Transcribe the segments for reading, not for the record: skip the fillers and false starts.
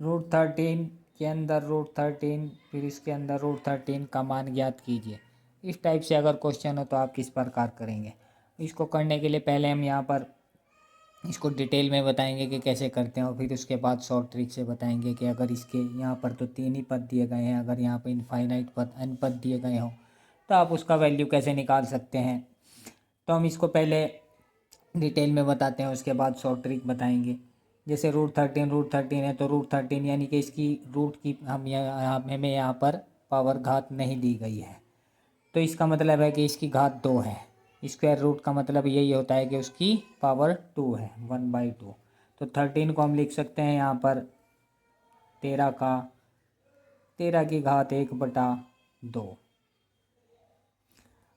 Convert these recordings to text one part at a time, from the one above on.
√13 के अंदर √13 फिर इसके अंदर √13 का मान ज्ञात कीजिए। इस टाइप से अगर क्वेश्चन हो तो आप किस प्रकार करेंगे। इसको करने के लिए पहले हम यहाँ पर इसको डिटेल में बताएंगे कि कैसे करते हैं, और फिर उसके बाद शॉर्ट ट्रिक से बताएंगे कि अगर इसके यहाँ पर तो 3 ही पद दिए गए हैं, अगर यहाँ पर इनफाइनाइट पद n पद दिए गए हों तो आप उसका वैल्यू कैसे निकाल सकते हैं। तो हम इसको पहले डिटेल में बताते हैं, उसके बाद शॉर्ट ट्रिक बताएंगे। जैसे √13 है तो √13 यानी कि इसकी रूट की हमें यहाँ पर पावर घात नहीं दी गई है, तो इसका मतलब है कि इसकी घात 2 है। स्क्वायर रूट का मतलब यही होता है कि उसकी पावर 2 है, 1/2। तो 13 को हम लिख सकते हैं यहाँ पर 13 की घात 1/2।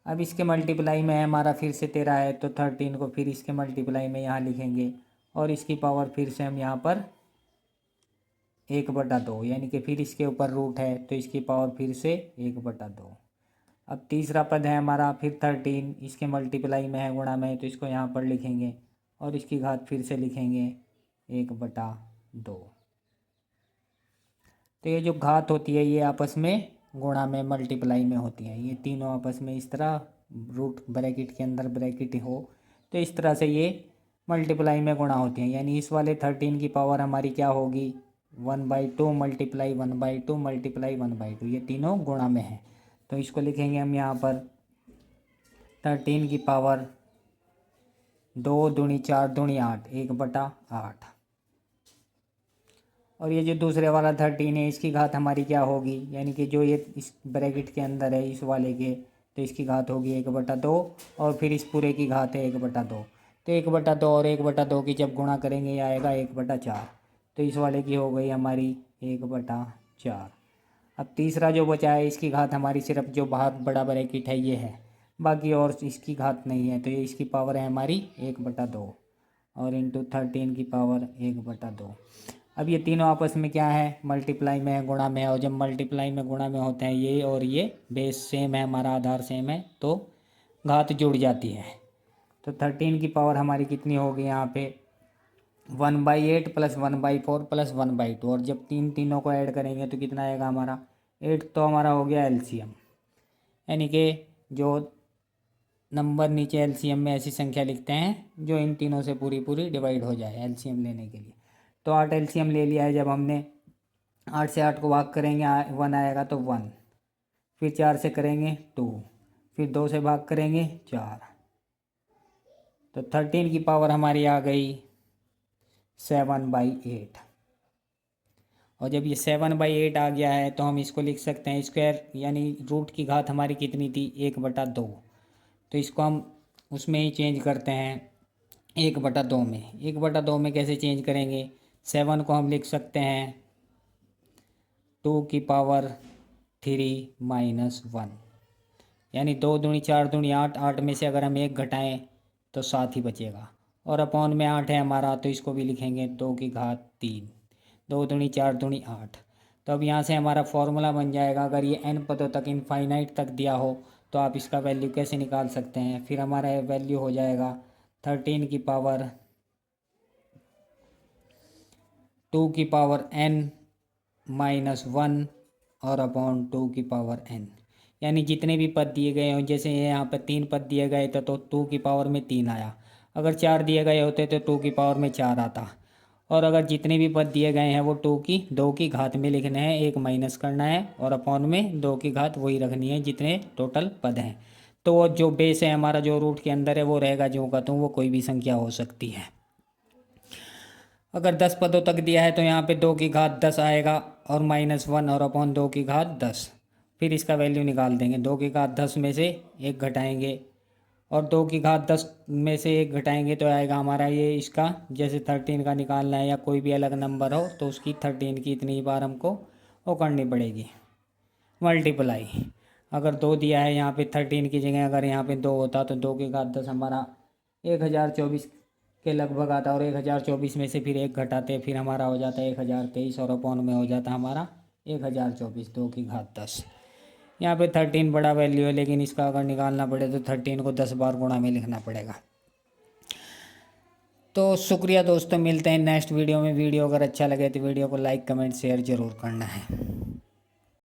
अब इसके मल्टीप्लाई में हमारा फिर से 13 है, तो 13 को फिर इसके मल्टीप्लाई में यहाँ लिखेंगे, और इसकी पावर फिर से हम यहाँ पर 1/2, यानी कि फिर इसके ऊपर रूट है तो इसकी पावर फिर से 1/2। अब तीसरा पद है हमारा फिर 13, इसके मल्टीप्लाई में है, गुणा में है, तो इसको यहाँ पर लिखेंगे और इसकी घात फिर से लिखेंगे 1/2। तो ये जो घात होती है ये आपस में गुणा में मल्टीप्लाई में होती है, ये तीनों आपस में इस तरह रूट ब्रैकेट के अंदर ब्रैकेट हो तो इस तरह से ये मल्टीप्लाई में गुणा होती हैं। यानी इस वाले 13 की पावर हमारी क्या होगी 1/2 मल्टीप्लाई 1/2 मल्टीप्लाई 1/2, ये तीनों गुणा में है। तो इसको लिखेंगे हम यहाँ पर 13 की पावर 2 दूनी 4 दूनी 8, 1/8। और ये जो दूसरे वाला 13 है इसकी घात हमारी क्या होगी, यानी कि जो ये इस ब्रैकेट के अंदर है इस वाले के, तो इसकी घात होगी 1/2, और फिर इस पूरे की घात है 1/2। तो 1/2 और 1/2 की जब गुणा करेंगे ये आएगा 1/4। तो इस वाले की हो गई हमारी 1/4। अब तीसरा जो बचा है इसकी घात हमारी सिर्फ जो बाहर बड़ा ब्रैकेट है ये है, बाकी और इसकी घात नहीं है, तो ये इसकी पावर है हमारी 1/2 और इंटू 13 की पावर 1/2। अब ये तीनों आपस में क्या है मल्टीप्लाई में है, गुणा में है, और जब मल्टीप्लाई में गुणा में होते हैं ये और ये बेस सेम है, हमारा आधार सेम है, तो घात जुड़ जाती है। तो 13 की पावर हमारी कितनी होगी यहाँ पे 1/8 प्लस 1/4 प्लस 1/2, और जब तीनों को ऐड करेंगे तो कितना आएगा हमारा 8। तो हमारा हो गया एलसीएम, यानी कि जो नंबर नीचे एलसीएम में ऐसी संख्या लिखते हैं जो इन तीनों से पूरी पूरी डिवाइड हो जाए एलसीएम लेने के लिए। तो 8 एलसीएम ले लिया है, जब हमने 8 से 8 को भाग करेंगे 1 आएगा तो 1, फिर 4 से करेंगे 2, फिर 2 से भाग करेंगे 4। तो 13 की पावर हमारी आ गई 7/8। और जब ये 7/8 आ गया है तो हम इसको लिख सकते हैं स्क्वायर, यानी रूट की घात हमारी कितनी थी 1/2, तो इसको हम उसमें ही चेंज करते हैं 1/2 में। 1/2 में कैसे चेंज करेंगे, 7 को हम लिख सकते हैं 2 की पावर 3 - 1, यानी 2 दूनी 4 दूनी 8, 8 में से अगर हम 1 घटाएं तो 7 ही बचेगा, और अपॉन में 8 है हमारा तो इसको भी लिखेंगे 2 की घात 3, 2 दूनी 4 दूनी 8। तो अब यहाँ से हमारा फॉर्मूला बन जाएगा, अगर ये n पदों तक इनफाइनाइट तक दिया हो तो आप इसका वैल्यू कैसे निकाल सकते हैं। फिर हमारा वैल्यू हो जाएगा 13 की पावर 2 की पावर n-1 और अपॉन 2 की पावर n, यानी जितने भी पद दिए गए हों, जैसे यहाँ पर 3 पद दिए गए थे तो 2 की पावर में 3 आया, अगर 4 दिए गए होते तो 2 की पावर में 4 आता, और अगर जितने भी पद दिए गए हैं वो 2 की घात में लिखने हैं, एक माइनस करना है, और अपॉन में 2 की घात वही रखनी है जितने टोटल पद हैं। तो वो जो बेस है हमारा जो रूट के अंदर है वो रहेगा जो का तो वो कोई भी संख्या हो सकती है। अगर 10 पदों तक दिया है तो यहाँ पे 2 की घात 10 आएगा, और -1 और अपॉन 2 की घात 10, फिर इसका वैल्यू निकाल देंगे। 2 की घात 10 में से 1 घटाएंगे, और 2 की घात 10 में से 1 घटाएंगे तो आएगा हमारा ये इसका, जैसे 13 का निकालना है या कोई भी अलग नंबर हो तो उसकी 13 की इतनी बार हमको वो करनी पड़ेगी मल्टीप्लाई। अगर 2 दिया है यहाँ पे 13 की जगह अगर यहाँ पे 2 होता तो 2 की घात 10 हमारा 1024 के लगभग आता, और 1024 में से फिर 1 घटाते फिर हमारा हो जाता है 1023, और अपॉन में हो जाता हमारा 1024, 2 की घात 10। यहाँ पे 13 बड़ा वैल्यू है, लेकिन इसका अगर निकालना पड़े तो 13 को 10 बार गुणा में लिखना पड़ेगा। तो शुक्रिया दोस्तों, मिलते हैं नेक्स्ट वीडियो में। वीडियो अगर अच्छा लगे तो वीडियो को लाइक कमेंट शेयर ज़रूर करना है।